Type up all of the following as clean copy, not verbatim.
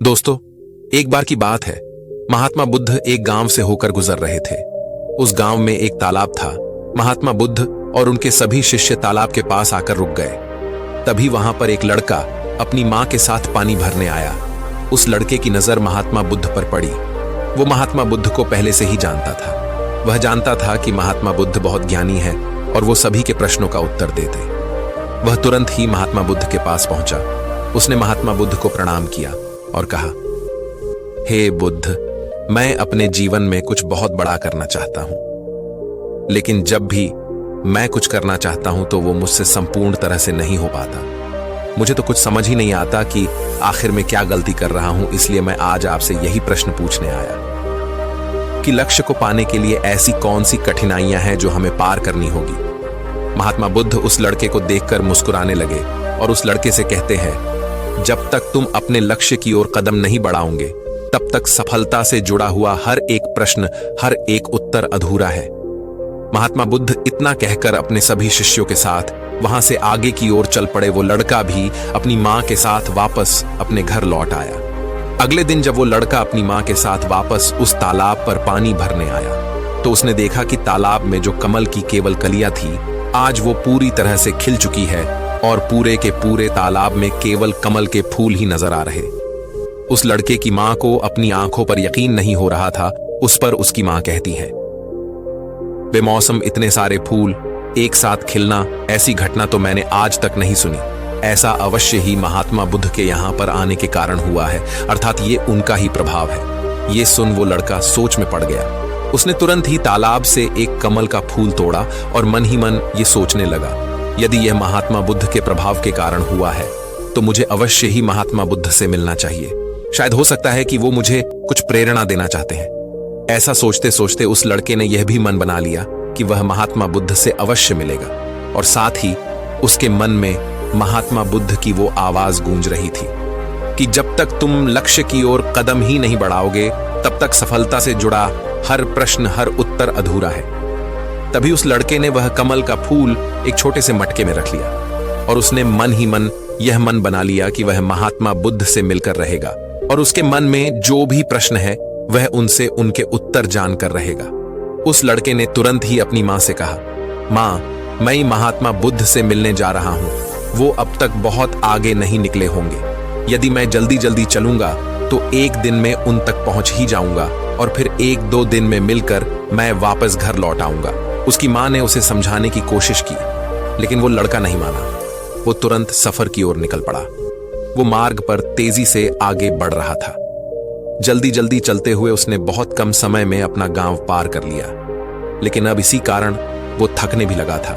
दोस्तों, एक बार की बात है। महात्मा बुद्ध एक गांव से होकर गुजर रहे थे। उस गांव में एक तालाब था। महात्मा बुद्ध और उनके सभी शिष्य तालाब के पास आकर रुक गए। तभी वहां पर एक लड़का अपनी मां के साथ पानी भरने आया। उस लड़के की नजर महात्मा बुद्ध पर पड़ी। वो महात्मा बुद्ध को पहले से ही जानता था। वह जानता था कि महात्मा बुद्ध बहुत ज्ञानी है और वो सभी के प्रश्नों का उत्तर देते। वह तुरंत ही महात्मा बुद्ध के पास पहुंचा। उसने महात्मा बुद्ध को प्रणाम किया और कहा, हे बुद्ध, मैं अपने जीवन में कुछ बहुत बड़ा करना चाहता हूं, लेकिन जब भी मैं कुछ करना चाहता हूं तो वो मुझसे संपूर्ण तरह से नहीं हो पाता। मुझे तो कुछ समझ ही नहीं आता कि आखिर में क्या गलती कर रहा हूं। इसलिए मैं आज आपसे यही प्रश्न पूछने आया कि लक्ष्य को पाने के लिए ऐसी कौन सी कठिनाइयां हैं जो हमें पार करनी होगी। महात्मा बुद्ध उस लड़के को देखकर मुस्कुराने लगे और उस लड़के से कहते हैं, जब तक तुम अपने लक्ष्य की ओर कदम नहीं बढ़ाओगे तब तक सफलता से जुड़ा हुआ हर एक प्रश्न, हर एक उत्तर अधूरा है। महात्मा बुद्ध इतना कहकर अपने सभी शिष्यों के साथ वहां से आगे की ओर चल पड़े। वो लड़का भी अपनी मां के साथ वापस अपने घर लौट आया। अगले दिन जब वो लड़का अपनी मां के साथ वापस उस तालाब पर पानी भरने आया तो उसने देखा कि तालाब में जो कमल की केवल कलियां थी, आज वो पूरी तरह से खिल चुकी है और पूरे के पूरे तालाब में केवल कमल के फूल ही नजर आ रहे। उस लड़के की मां को अपनी आंखों पर यकीन नहीं हो रहा था। उस पर उसकी मां कहती है, बेमौसम इतने सारे फूल एक साथ खिलना, ऐसी घटना तो मैंने आज तक नहीं सुनी। ऐसा अवश्य ही महात्मा बुद्ध के यहां पर आने के कारण हुआ है, अर्थात ये उनका ही प्रभाव है। ये सुन वो लड़का सोच में पड़ गया। उसने तुरंत ही तालाब से एक कमल का फूल तोड़ा और मन ही मन ये सोचने लगा, यदि यह महात्मा बुद्ध के प्रभाव के कारण हुआ है तो मुझे अवश्य ही महात्मा बुद्ध से मिलना चाहिए। शायद हो सकता है कि वो मुझे कुछ प्रेरणा देना चाहते हैं। ऐसा सोचते सोचते उस लड़के ने यह भी मन बना लिया कि वह महात्मा बुद्ध से अवश्य मिलेगा। और साथ ही उसके मन में महात्मा बुद्ध की वो आवाज गूंज रही थी कि जब तक तुम लक्ष्य की ओर कदम ही नहीं बढ़ाओगे तब तक सफलता से जुड़ा हर प्रश्न, हर उत्तर अधूरा है। तभी उस लड़के ने वह कमल का फूल एक छोटे से मटके में रख लिया और उसने मन ही मन यह मन बना लिया कि वह महात्मा बुद्ध से मिलकर रहेगा और उसके मन में जो भी प्रश्न है वह उनसे उनके उत्तर जानकर रहेगा। उस लड़के ने तुरंत ही अपनी मां से कहा, मां, मैं महात्मा बुद्ध से मिलने जा रहा हूं। वो अब तक बहुत आगे नहीं निकले होंगे। यदि मैं जल्दी जल्दी चलूंगा तो एक दिन में उन तक पहुंच ही जाऊंगा और फिर एक दो दिन में मिलकर मैं वापस घर लौट आऊंगा। उसकी मां ने उसे समझाने की कोशिश की, लेकिन वो लड़का नहीं माना। वो तुरंत सफर की ओर निकल पड़ा। वो मार्ग पर तेजी से आगे बढ़ रहा था। जल्दी जल्दी चलते हुए उसने बहुत कम समय में अपना गांव पार कर लिया, लेकिन अब इसी कारण वो थकने भी लगा था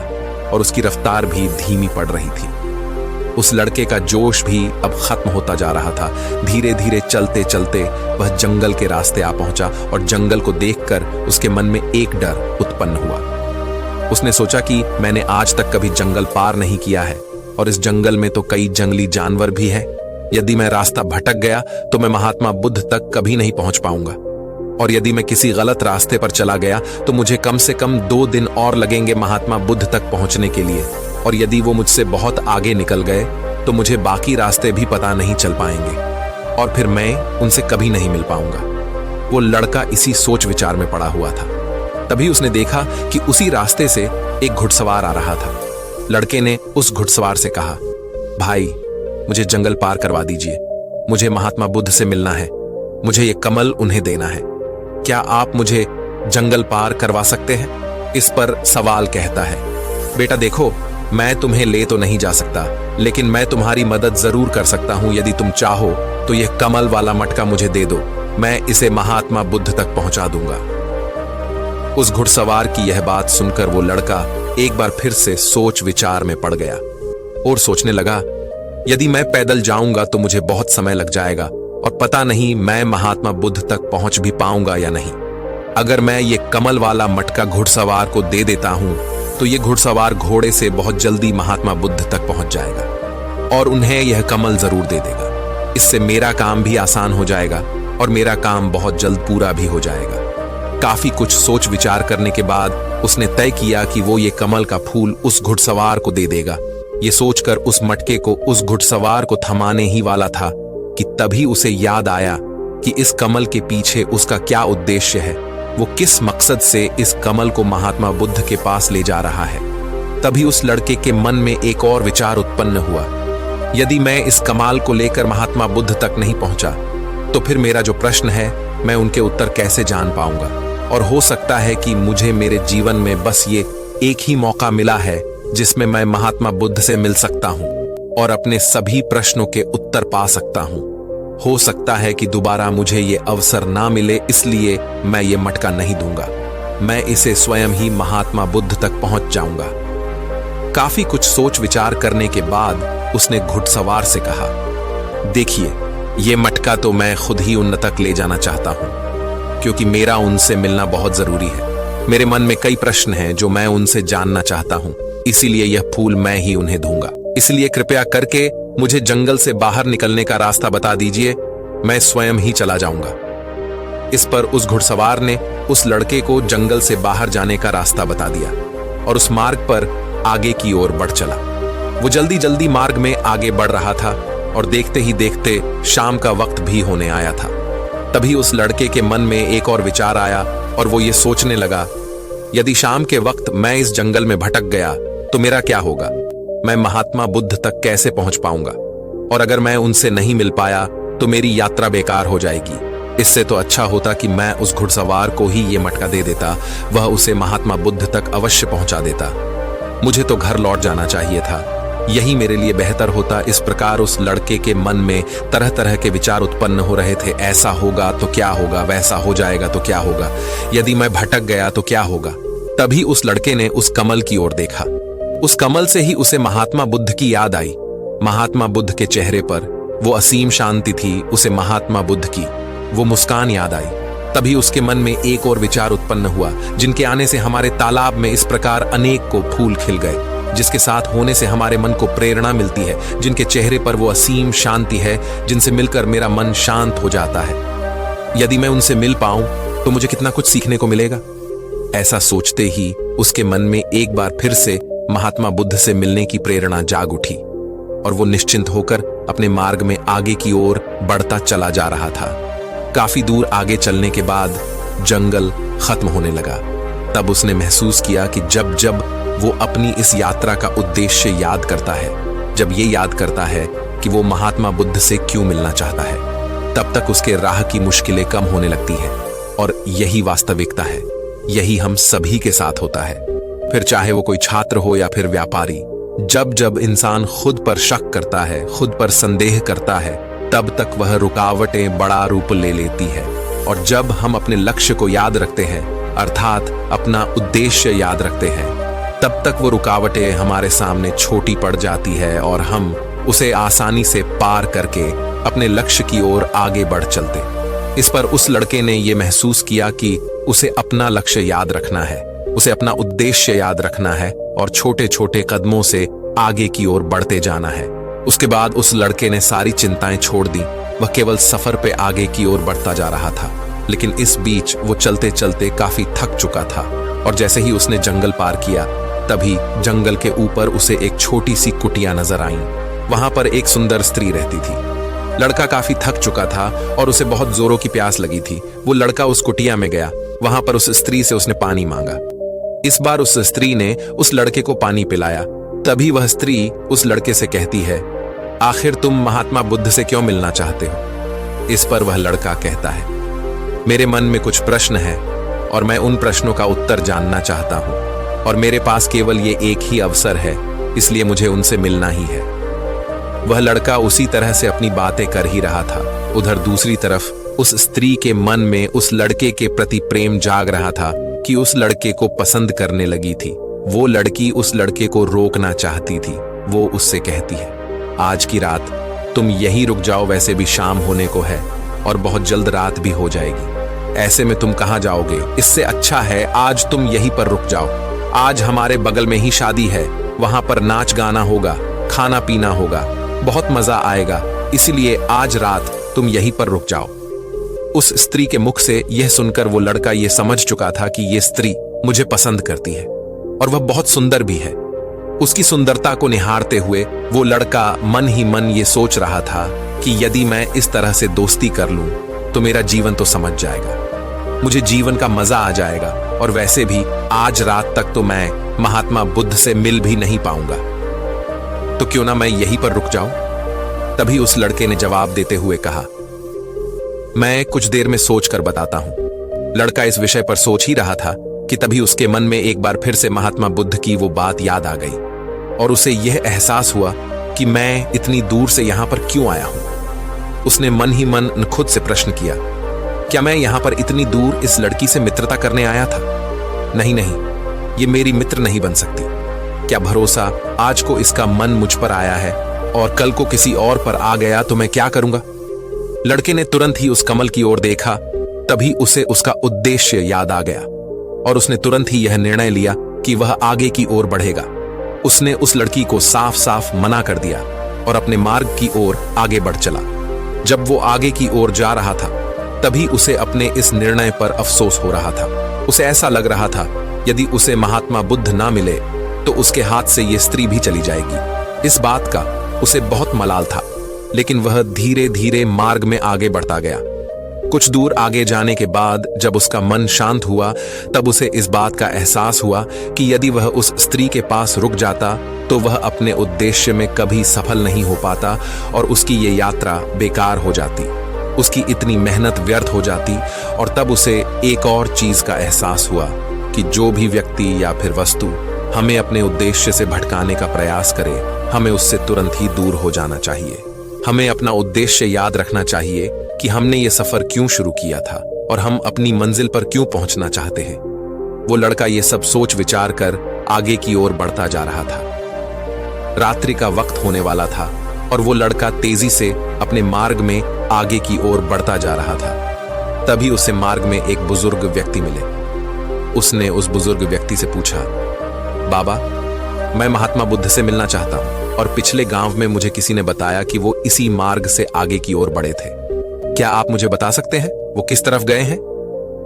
और उसकी रफ्तार भी धीमी पड़ रही थी। उस लड़के का जोश भी अब खत्म होता जा रहा था। धीरे धीरे चलते चलते वह जंगल के रास्ते आ पहुंचा और जंगल को देखकर उसके मन में एक डर उत्पन्न हुआ। उसने सोचा कि मैंने आज तक कभी जंगल पार नहीं किया है और इस जंगल में तो कई जंगली जानवर भी हैं। यदि मैं रास्ता भटक गया तो मैं महात्मा बुद्ध तक कभी नहीं पहुंच पाऊंगा, और यदि मैं किसी गलत रास्ते पर चला गया तो मुझे कम से कम 2 दिन और लगेंगे महात्मा बुद्ध तक पहुंचने के लिए, और यदि वो मुझसे बहुत आगे निकल गए तो मुझे बाकी रास्ते भी पता नहीं चल पाएंगे और फिर मैं उनसे कभी नहीं मिल पाऊंगा। वो लड़का इसी सोच विचार में पड़ा हुआ था। तभी उसने देखा कि उसी रास्ते से एक घुड़सवार आ रहा था। लड़के ने उस घुड़सवार से कहा, भाई, मुझे जंगल पार करवा दीजिए। मुझे महात्मा बुद्ध से मिलना है। मुझे ये कमल उन्हें देना है। क्या आप मुझे जंगल पार करवा सकते हैं? इस पर सवाल कहता है, बेटा देखो, मैं तुम्हें ले तो नहीं जा सकता, लेकिन मैं तुम्हारी मदद जरूर कर सकता हूं। यदि तुम चाहो तो यह कमल वाला मटका मुझे दे दो, मैं इसे महात्मा बुद्ध तक पहुंचा दूंगा। उस घुड़सवार की यह बात सुनकर वो लड़का एक बार फिर से सोच विचार में पड़ गया और सोचने लगा, यदि मैं पैदल जाऊंगा तो मुझे बहुत समय लग जाएगा और पता नहीं मैं महात्मा बुद्ध तक पहुंच भी पाऊंगा या नहीं। अगर मैं ये कमल वाला मटका घुड़सवार को दे देता हूं तो ये घुड़सवार घोड़े से बहुत जल्दी महात्मा बुद्ध तक पहुंच जाएगा और उन्हें यह कमल जरूर दे देगा। इससे मेरा काम भी आसान हो जाएगा और मेरा काम बहुत जल्द पूरा भी हो जाएगा। काफी कुछ सोच विचार करने के बाद उसने तय किया कि वो ये कमल का फूल उस घुड़सवार को दे देगा। ये सोचकर उस मटके को उस घुड़सवार को थमाने ही वाला था कि तभी उसे याद आया कि इस कमल के पीछे उसका क्या उद्देश्य है, वो किस मकसद से इस कमल को महात्मा बुद्ध के पास ले जा रहा है। तभी उस लड़के के मन में एक और विचार उत्पन्न हुआ, यदि मैं इस कमाल को लेकर महात्मा बुद्ध तक नहीं पहुंचा तो फिर मेरा जो प्रश्न है मैं उनके उत्तर कैसे जान पाऊंगा। और हो सकता है कि मुझे मेरे जीवन में बस ये एक ही मौका मिला है जिसमें मैं महात्मा बुद्ध से मिल सकता हूं और अपने सभी प्रश्नों के उत्तर पा सकता हूं। हो सकता है कि दोबारा मुझे ये अवसर ना मिले, इसलिए मैं ये मटका नहीं दूंगा। मैं इसे स्वयं ही महात्मा बुद्ध तक पहुंच जाऊंगा। काफी कुछ सोच विचार करने के बाद उसने घुड़सवार से कहा, देखिए, ये मटका तो मैं खुद ही उन तक ले जाना चाहता हूं, क्योंकि मेरा उनसे मिलना बहुत जरूरी है। मेरे मन में कई प्रश्न हैं जो मैं उनसे जानना चाहता हूं, इसीलिए यह फूल मैं ही उन्हें दूंगा। इसलिए कृपया करके मुझे जंगल से बाहर निकलने का रास्ता बता दीजिए, मैं स्वयं ही चला जाऊंगा। इस पर उस घुड़सवार ने उस लड़के को जंगल से बाहर जाने का रास्ता बता दिया और उस मार्ग पर आगे की ओर बढ़ चला। वो जल्दी जल्दी मार्ग में आगे बढ़ रहा था और देखते ही देखते शाम का वक्त भी होने आया था। तभी उस लड़के के मन में एक और विचार आया और वो ये सोचने लगा, यदि शाम के वक्त मैं इस जंगल में भटक गया तो मेरा क्या होगा? मैं महात्मा बुद्ध तक कैसे पहुंच पाऊंगा? और अगर मैं उनसे नहीं मिल पाया तो मेरी यात्रा बेकार हो जाएगी। इससे तो अच्छा होता कि मैं उस घुड़सवार को ही ये मटका दे देता, वह उसे महात्मा बुद्ध तक अवश्य पहुंचा देता। मुझे तो घर लौट जाना चाहिए था, यही मेरे लिए बेहतर होता। इस प्रकार उस लड़के के मन में तरह तरह के विचार उत्पन्न हो रहे थे। ऐसा होगा तो क्या होगा, वैसा हो जाएगा तो क्या होगा, यदि मैं भटक गया तो क्या होगा। तभी उस लड़के ने उस कमल की ओर देखा। उस कमल से ही उसे महात्मा बुद्ध की याद आई। महात्मा बुद्ध के चेहरे पर वो असीम शांति थी, उसे महात्मा बुद्ध की वो मुस्कान याद आई। तभी उसके मन में एक और विचार उत्पन्न हुआ, जिनके आने से हमारे तालाब में इस प्रकार अनेक को फूल खिल गए, जिसके साथ होने से हमारे मन को प्रेरणा मिलती है, जिनके चेहरे पर वो असीम शांति है, जिनसे मिलकर मेरा मन शांत हो जाता है। यदि मैं उनसे मिल पाऊं तो मुझे कितना कुछ सीखने को मिलेगा। ऐसा सोचते ही उसके मन में एक बार फिर से महात्मा बुद्ध से मिलने की प्रेरणा जाग उठी और वो निश्चिंत होकर अपने मार्ग में आगे की ओर बढ़ता चला जा रहा था। काफी दूर आगे चलने के बाद जंगल खत्म होने लगा। तब उसने महसूस किया कि जब जब वो अपनी इस यात्रा का उद्देश्य याद करता है, जब ये याद करता है कि वो महात्मा बुद्ध से क्यों मिलना चाहता है, तब तक उसके राह की मुश्किलें कम होने लगती हैं। और यही वास्तविकता है, यही हम सभी के साथ होता है। फिर चाहे वो कोई छात्र हो या फिर व्यापारी, जब जब इंसान खुद पर शक करता है, खुद पर संदेह करता है, तब तक वह रुकावटें बड़ा रूप ले लेती है। और जब हम अपने लक्ष्य को याद रखते हैं, अर्थात अपना उद्देश्य याद रखते हैं, तब तक वो रुकावटें हमारे सामने छोटी पड़ जाती है और हम उसे आसानी से पार करके अपने लक्ष्य की ओर आगे बढ़ चलते। इस पर उस लड़के ने यह महसूस किया कि उसे अपना लक्ष्य याद रखना है, उसे अपना उद्देश्य याद रखना है और छोटे छोटे कदमों से आगे की ओर बढ़ते जाना है। उसके बाद उस लड़के ने सारी चिंताएं छोड़ दी। वह केवल सफर पे आगे की ओर बढ़ता जा रहा था। लेकिन इस बीच वो चलते चलते काफी थक चुका था और जैसे ही उसने जंगल पार किया, तभी जंगल के ऊपर उसे एक छोटी सी कुटिया नजर आई। वहां पर एक सुंदर स्त्री रहती थी। लड़का काफी थक चुका था और उसे बहुत जोरों की प्यास लगी थी। वो लड़का उस कुटिया में गया। वहां पर उस स्त्री से उसने पानी मांगा। इस बार उस स्त्री ने उस लड़के को पानी पिलाया। तभी वह स्त्री उस लड़के से कहती है, आखिर तुम महात्मा बुद्ध से क्यों मिलना चाहते हो? इस पर वह लड़का कहता है, मेरे मन में कुछ प्रश्न हैं और मैं उन प्रश्नों का उत्तर जानना चाहता हूं और मेरे पास केवल ये एक ही अवसर है, इसलिए मुझे उनसे मिलना ही है। वह लड़का उसी तरह से अपनी बातें कर ही रहा था। उधर दूसरी तरफ उस स्त्री के मन में उस लड़के के प्रति प्रेम जाग रहा था कि उस लड़के को पसंद करने लगी थी। वो लड़की उस लड़के को रोकना चाहती थी। वो उससे कहती है, आज की रात तुम यहीं रुक जाओ, वैसे भी शाम होने को है और बहुत जल्द रात भी हो जाएगी। ऐसे में तुम कहाँ जाओगे? इससे अच्छा है आज तुम यहीं पर रुक जाओ। आज हमारे बगल में ही शादी है, वहां पर नाच गाना होगा, खाना पीना होगा, बहुत मजा आएगा, इसलिए आज रात तुम यहीं पर रुक जाओ। उस स्त्री के मुख से यह सुनकर वो लड़का ये समझ चुका था कि ये स्त्री मुझे पसंद करती है और वह बहुत सुंदर भी है। उसकी सुंदरता को निहारते हुए वो लड़का मन ही मन ये सोच रहा था कि यदि मैं इस तरह से दोस्ती कर लूं तो मेरा जीवन तो समझ जाएगा, मुझे जीवन का मजा आ जाएगा, और वैसे भी आज रात तक तो मैं महात्मा बुद्ध से मिल भी नहीं पाऊंगा, तो क्यों ना मैं यहीं पर रुक जाऊं। तभी उस लड़के ने जवाब देते हुए कहा, मैं कुछ देर में सोच कर बताता हूं। लड़का इस विषय पर सोच ही रहा था कि तभी उसके मन में एक बार फिर से महात्मा बुद्ध की वो बात याद आ गई, और उसे यह एहसास हुआ कि मैं इतनी दूर से यहां पर क्यों आया हूं। उसने मन ही मन खुद से प्रश्न किया, क्या मैं यहां पर इतनी दूर इस लड़की से मित्रता करने आया था? नहीं नहीं, ये मेरी मित्र नहीं बन सकती। क्या भरोसा आज को इसका मन मुझ पर आया है और कल को किसी और पर आ गया तो मैं क्या करूंगा? लड़के ने तुरंत ही उस कमल की ओर देखा, तभी उसे उसका उद्देश्य याद आ गया और उसने तुरंत ही यह निर्णय लिया कि वह आगे की ओर बढ़ेगा। उसने उस लड़की को साफ साफ मना कर दिया और अपने मार्ग की ओर आगे बढ़ चला। जब वो आगे की ओर जा रहा था तभी उसे अपने इस निर्णय पर अफसोस हो रहा था। उसे ऐसा लग रहा था यदि उसे महात्मा बुद्ध ना मिले तो उसके हाथ से ये स्त्री भी चली जाएगी। इस बात का उसे बहुत मलाल था, लेकिन वह धीरे धीरे मार्ग में आगे बढ़ता गया। कुछ दूर आगे जाने के बाद जब उसका मन शांत हुआ तब उसे इस बात का एहसास हुआ कि यदि वह उस स्त्री के पास रुक जाता तो वह अपने उद्देश्य में कभी सफल नहीं हो पाता और उसकी ये यात्रा बेकार हो जाती, उसकी इतनी मेहनत व्यर्थ हो जाती। और तब उसे एक और चीज का एहसास हुआ कि जो भी व्यक्ति या फिर वस्तु हमें अपने उद्देश्य से भटकाने का प्रयास करे, हमें उससे तुरंत ही दूर हो जाना चाहिए। हमें अपना उद्देश्य याद रखना चाहिए कि हमने ये सफर क्यों शुरू किया था और हम अपनी मंजिल पर क्यों पहुंचना चाहते हैं। वो लड़का ये सब सोच विचार कर आगे की ओर बढ़ता जा रहा था। रात्रि का वक्त होने वाला था और वो लड़का तेजी से अपने मार्ग में आगे की ओर बढ़ता जा रहा था। तभी उसे मार्ग में एक बुजुर्ग व्यक्ति मिले। उसने उस बुजुर्ग व्यक्ति से पूछा, बाबा, मैं महात्मा बुद्ध से मिलना चाहता हूं और पिछले गांव में मुझे किसी ने बताया कि वो इसी मार्ग से आगे की ओर बढ़े थे। क्या आप मुझे बता सकते हैं वो किस तरफ गए हैं?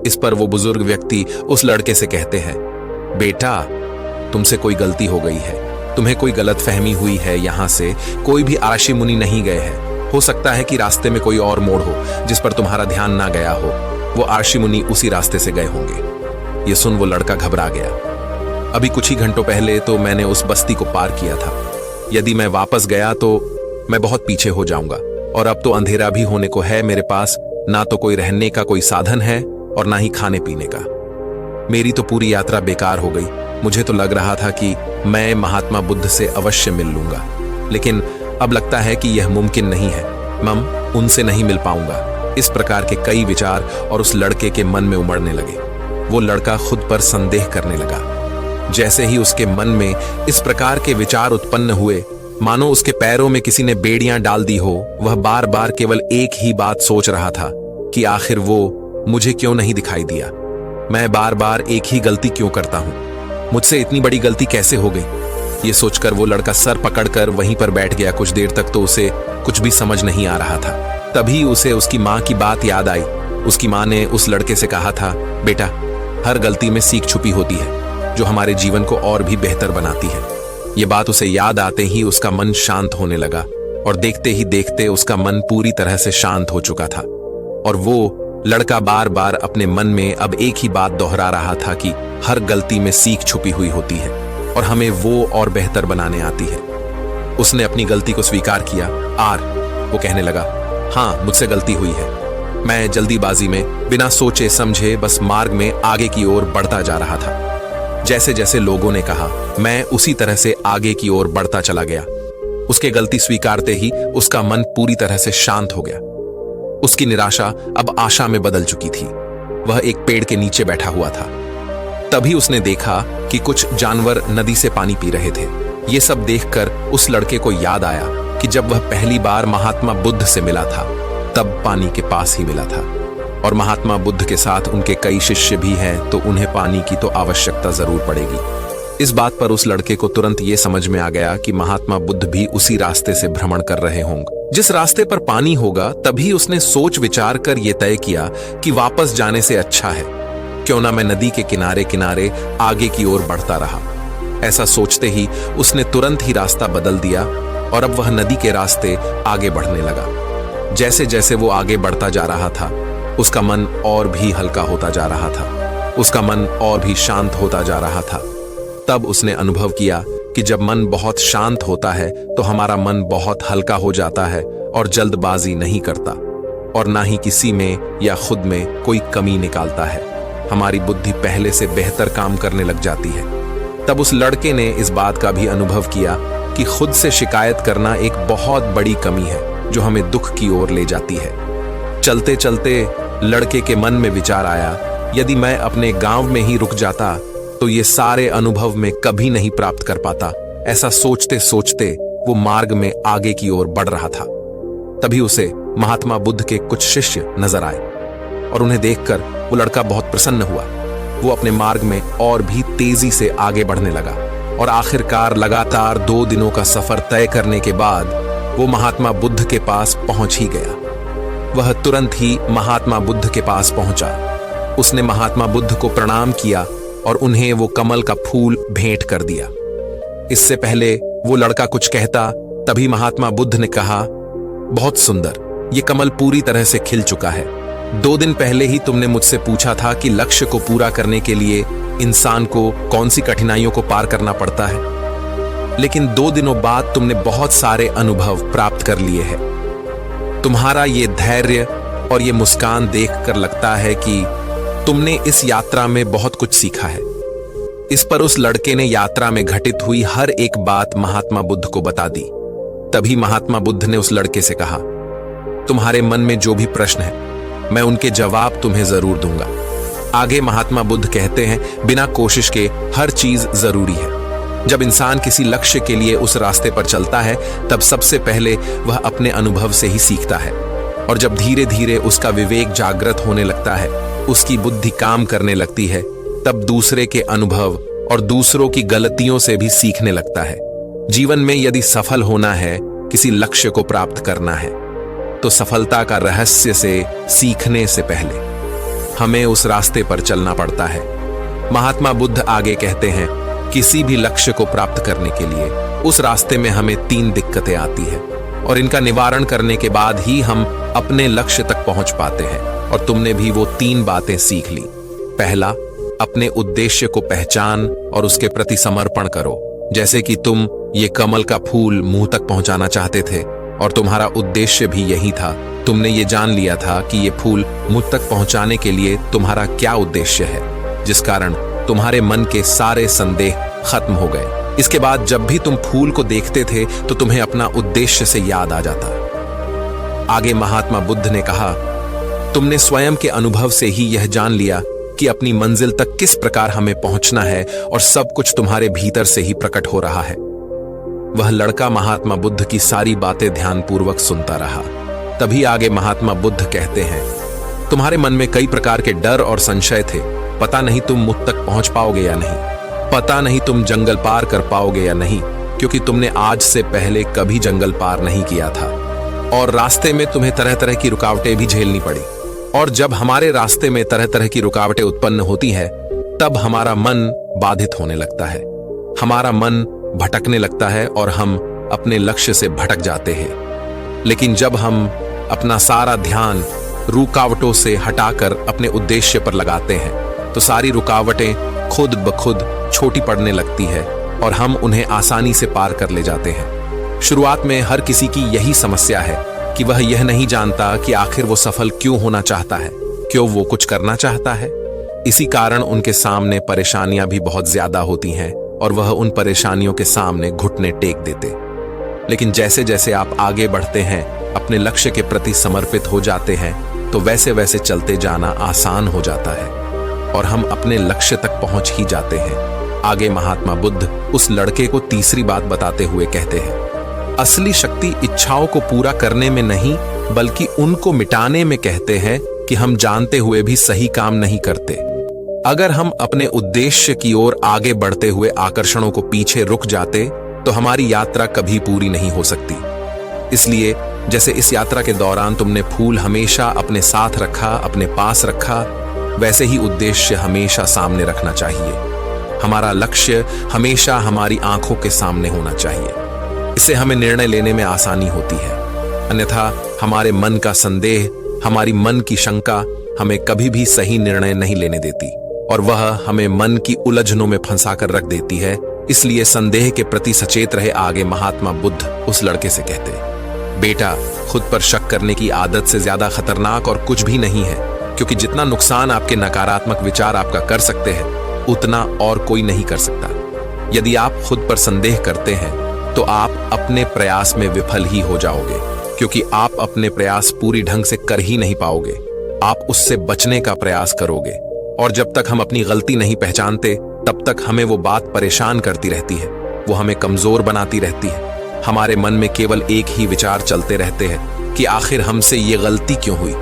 इस पर वो बुजुर्ग व्यक्ति उस लड़के से कहते हैं, बेटा, तुमसे कोई गलती हो गई है, तुम्हें कोई गलतफहमी हुई है। यहां से कोई भी आशी मुनि नहीं गए हैं। हो सकता है कि रास्ते में कोई और मोड़ हो जिस पर तुम्हारा ध्यान ना गया हो। वो आशी मुनि उसी रास्ते से गए होंगे। ये सुन वो लड़का घबरा गया। अभी कुछ ही घंटों पहले तो मैंने उस बस्ती को पार किया था। यदि मैं वापस गया तो मैं बहुत पीछे हो जाऊंगा, और अब तो अंधेरा भी होने को है। मेरे पास ना तो कोई रहने का कोई साधन है और ना ही खाने पीने का। मेरी तो पूरी यात्रा बेकार हो गई। मुझे तो लग रहा था कि मैं महात्मा बुद्ध से अवश्य मिल लूंगा, लेकिन अब लगता है कि यह मुमकिन नहीं है। मैं उनसे नहीं मिल पाऊंगा। इस प्रकार के कई विचार और उस लड़के के मन में उमड़ने लगे। वो लड़का खुद पर संदेह करने लगा। जैसे ही उसके मन में इस प्रकार के विचार उत्पन्न हुए, मानो उसके पैरों में किसी ने बेड़ियां डाल दी हो। वह बार बार केवल एक ही बात सोच रहा था कि आखिर वो मुझे क्यों नहीं दिखाई दिया। मैं बार बार एक ही गलती क्यों करता हूं? मुझसे इतनी बड़ी गलती कैसे हो गई? ये सोचकर वो लड़का सर पकड़कर वहीं पर बैठ गया। कुछ देर तक तो उसे कुछ भी समझ नहीं आ रहा था। तभी उसे उसकी माँ की बात याद आई। उसकी माँ ने उस लड़के से कहा था, बेटा, हर गलती में सीख छुपी होती है जो हमारे जीवन को और भी बेहतर बनाती है। ये बात उसे याद आते ही उसका मन शांत होने लगा, और देखते ही देखते उसका मन पूरी तरह से शांत हो चुका था। और वो लड़का बार बार अपने मन में अब एक ही बात दोहरा रहा था कि हर गलती में सीख छुपी हुई होती है और हमें वो और बेहतर बनाने आती है। उसने अपनी गलती को स्वीकार किया। वो कहने लगा, हाँ, मुझसे गलती हुई है। मैं जल्दीबाजी में बिना सोचे समझे बस मार्ग में आगे की ओर बढ़ता जा रहा था। जैसे जैसे लोगों ने कहा, मैं उसी तरह से आगे की ओर बढ़ता चला गया। उसके गलती स्वीकारते ही उसका मन पूरी तरह से शांत हो गया। उसकी निराशा अब आशा में बदल चुकी थी। वह एक पेड़ के नीचे बैठा हुआ था। तभी उसने देखा कि कुछ जानवर नदी से पानी पी रहे थे। ये सब देखकर उस लड़के को याद आया कि जब वह पहली बार महात्मा बुद्ध से मिला था तब पानी के पास ही मिला था, और महात्मा बुद्ध के साथ उनके कई शिष्य भी हैं, तो उन्हें पानी की तो आवश्यकता जरूर पड़ेगी। इस बात पर उस लड़के को तुरंत ये समझ में आ गया कि महात्मा बुद्ध भी उसी रास्ते से भ्रमण कर रहे होंगे जिस रास्ते पर पानी होगा। तभी उसने सोच विचार कर यह तय किया कि वापस जाने से अच्छा है क्यों ना मैं नदी के किनारे किनारे आगे की ओर बढ़ता रहा। ऐसा सोचते ही उसने तुरंत ही रास्ता बदल दिया और अब वह नदी के रास्ते आगे बढ़ने लगा। जैसे जैसे वो आगे बढ़ता जा रहा था, उसका मन और भी हल्का होता जा रहा था, उसका मन और भी शांत होता जा रहा था। तब उसने अनुभव किया कि जब मन बहुत शांत होता है तो हमारा मन बहुत हल्का हो जाता है और जल्दबाजी नहीं करता और ना ही किसी में या खुद में कोई कमी निकालता है। हमारी बुद्धि पहले से बेहतर काम करने लग जाती है। तब उस लड़के ने इस बात का भी अनुभव किया कि खुद से शिकायत करना एक बहुत बड़ी कमी है जो हमें दुख की ओर ले जाती है। चलते चलते लड़के के मन में विचार आया, यदि मैं अपने गांव में ही रुक जाता तो ये सारे अनुभव में कभी नहीं प्राप्त कर पाता। ऐसा सोचते सोचते वो मार्ग में आगे की ओर बढ़ रहा था। तभी उसे महात्मा बुद्ध के कुछ शिष्य नजर आए और उन्हें देखकर वो लड़का बहुत प्रसन्न हुआ। वो अपने मार्ग में और भी तेजी से आगे बढ़ने लगा और आखिरकार लगातार 2 दिनों का सफर तय करने के बाद वो महात्मा बुद्ध के पास पहुंच ही गया। वह तुरंत ही महात्मा बुद्ध के पास पहुंचा। उसने महात्मा बुद्ध को प्रणाम किया और उन्हें वो कमल का फूल भेंट कर दिया। इससे पहले वो लड़का कुछ कहता, तभी महात्मा बुद्ध ने कहा, बहुत सुंदर, ये कमल पूरी तरह से खिल चुका है। 2 दिन पहले ही तुमने मुझसे पूछा था कि लक्ष्य को पूरा करने के लिए इंसान को कौन सी कठिनाइयों को पार करना पड़ता है, लेकिन 2 दिनों बाद तुमने बहुत सारे अनुभव प्राप्त कर लिए हैं। तुम्हारा ये धैर्य और ये मुस्कान देखकर लगता है कि तुमने इस यात्रा में बहुत कुछ सीखा है। इस पर उस लड़के ने यात्रा में घटित हुई हर एक बात महात्मा बुद्ध को बता दी। तभी महात्मा बुद्ध ने उस लड़के से कहा, तुम्हारे मन में जो भी प्रश्न है मैं उनके जवाब तुम्हें जरूर दूंगा। आगे महात्मा बुद्ध कहते हैं, बिना कोशिश के हर चीज जरूरी है। जब इंसान किसी लक्ष्य के लिए उस रास्ते पर चलता है तब सबसे पहले वह अपने अनुभव से ही सीखता है, और जब धीरे धीरे उसका विवेक जागृत होने लगता है, उसकी बुद्धि काम करने लगती है, तब दूसरे के अनुभव और दूसरों की गलतियों से भी सीखने लगता है। जीवन में यदि सफल होना है, किसी लक्ष्य को प्राप्त करना है, तो सफलता का रहस्य से सीखने से पहले हमें उस रास्ते पर चलना पड़ता है। महात्मा बुद्ध आगे कहते हैं, किसी भी लक्ष्य को प्राप्त करने के लिए उस रास्ते में हमें 3 दिक्कतें आती है और इनका निवारण करने के बाद ही हम अपने लक्ष्य तक पहुंच पाते हैं। और तुमने भी वो 3 बातें सीख ली। पहला, अपने उद्देश्य को पहचान और उसके प्रति समर्पण करो। जैसे कि तुम ये कमल का फूल मुंह तक पहुंचाना चाहते थे और तुम्हारा उद्देश्य भी यही था। तुमने ये जान लिया था कि ये फूल मुझ तक पहुंचाने के लिए तुम्हारा क्या उद्देश्य है, जिस कारण तुम्हारे मन के सारे संदेह खत्म हो गए। इसके बाद जब भी तुम फूल को देखते थे तो तुम्हें अपना उद्देश्य से याद आ जाता। आगे महात्मा बुद्ध ने कहा, तुमने स्वयं के अनुभव से ही यह जान लिया कि अपनी मंजिल तक किस प्रकार हमें पहुंचना है और सब कुछ तुम्हारे भीतर से ही प्रकट हो रहा है। वह लड़का महात्मा बुद्ध की सारी बातें ध्यानपूर्वक सुनता रहा। तभी आगे महात्मा बुद्ध कहते हैं, तुम्हारे मन में कई प्रकार के डर और संशय थे। पता नहीं तुम मुझ तक पहुंच पाओगे या नहीं, पता नहीं तुम जंगल पार कर पाओगे या नहीं, क्योंकि तुमने आज से पहले कभी जंगल पार नहीं किया था और रास्ते में तुम्हें तरह तरह की रुकावटें भी झेलनी पड़ी। और जब हमारे रास्ते में तरह तरह की रुकावटें उत्पन्न होती है, तब हमारा मन बाधित होने लगता है, हमारा मन भटकने लगता है और हम अपने लक्ष्य से भटक जाते हैं। लेकिन जब हम अपना सारा ध्यान रुकावटों से हटाकर अपने उद्देश्य पर लगाते हैं, तो सारी रुकावटें खुद ब खुद छोटी पड़ने लगती है और हम उन्हें आसानी से पार कर ले जाते हैं। शुरुआत में हर किसी की यही समस्या है कि वह यह नहीं जानता कि आखिर वो सफल क्यों होना चाहता है, क्यों वो कुछ करना चाहता है। इसी कारण उनके सामने परेशानियां भी बहुत ज्यादा होती हैं और वह उन परेशानियों के सामने घुटने टेक देते। लेकिन जैसे जैसे आप आगे बढ़ते हैं, अपने लक्ष्य के प्रति समर्पित हो जाते हैं, तो वैसे वैसे चलते जाना आसान हो जाता है और हम अपने लक्ष्य तक पहुंच ही जाते हैं। आगे महात्मा बुद्ध उस लड़के को तीसरी बात बताते हुए कहते हैं, असली शक्ति इच्छाओं को पूरा करने में नहीं बल्कि उनको मिटाने में कहते हैं कि हम जानते हुए भी सही काम नहीं करते। अगर हम अपने उद्देश्य की ओर आगे बढ़ते हुए आकर्षणों को पीछे रुक जाते तो हमारी यात्रा कभी पूरी नहीं हो सकती। इसलिए जैसे इस यात्रा के दौरान तुमने फूल हमेशा अपने साथ रखा, अपने पास रखा, वैसे ही उद्देश्य हमेशा सामने रखना चाहिए। हमारा लक्ष्य हमेशा हमारी आंखों के सामने होना चाहिए। इससे हमें निर्णय लेने में आसानी होती है, अन्यथा हमारे मन का संदेह, हमारी मन की शंका हमें कभी भी सही निर्णय नहीं लेने देती और वह हमें मन की उलझनों में फंसाकर रख देती है। इसलिए संदेह के प्रति सचेत रहे। आगे महात्मा बुद्ध उस लड़के से कहते, बेटा, खुद पर शक करने की आदत से ज्यादा खतरनाक और कुछ भी नहीं है, क्योंकि जितना नुकसान आपके नकारात्मक विचार आपका कर सकते हैं, उतना और कोई नहीं कर सकता। यदि आप खुद पर संदेह करते हैं तो आप अपने प्रयास में विफल ही हो जाओगे, क्योंकि आप अपने प्रयास पूरी ढंग से कर ही नहीं पाओगे। आप उससे बचने का प्रयास करोगे, और जब तक हम अपनी गलती नहीं पहचानते तब तक हमें वो बात परेशान करती रहती है, वो हमें कमजोर बनाती रहती है। हमारे मन में केवल एक ही विचार चलते रहते हैं कि आखिर हमसे ये गलती क्यों हुई,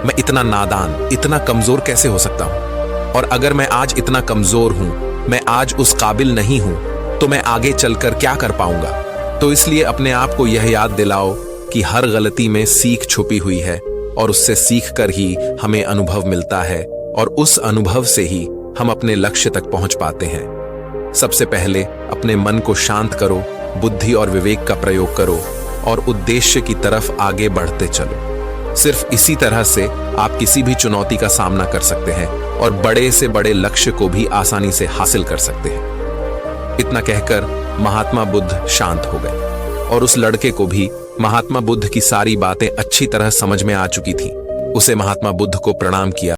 मैं इतना नादान, इतना कमजोर कैसे हो सकता हूं, और अगर मैं आज इतना कमजोर हूं, मैं आज उस काबिल नहीं हूं, तो मैं आगे चलकर क्या कर पाऊंगा। तो इसलिए अपने आप को यह याद दिलाओ कि हर गलती में सीख छुपी हुई है, और उससे सीख कर ही हमें अनुभव मिलता है, और उस अनुभव से ही हम अपने लक्ष्य तक पहुंच पाते हैं। सबसे पहले अपने मन को शांत करो, बुद्धि और विवेक का प्रयोग करो, और उद्देश्य की तरफ आगे बढ़ते चलो। सिर्फ इसी तरह से आप किसी भी चुनौती का सामना कर सकते हैं और बड़े से बड़े लक्ष्य को भी आसानी से हासिल कर सकते हैं। इतना कहकर महात्मा बुद्ध शांत हो गए, और उस लड़के को भी महात्मा बुद्ध की सारी बातें अच्छी तरह समझ में आ चुकी थी। उसे महात्मा बुद्ध को प्रणाम किया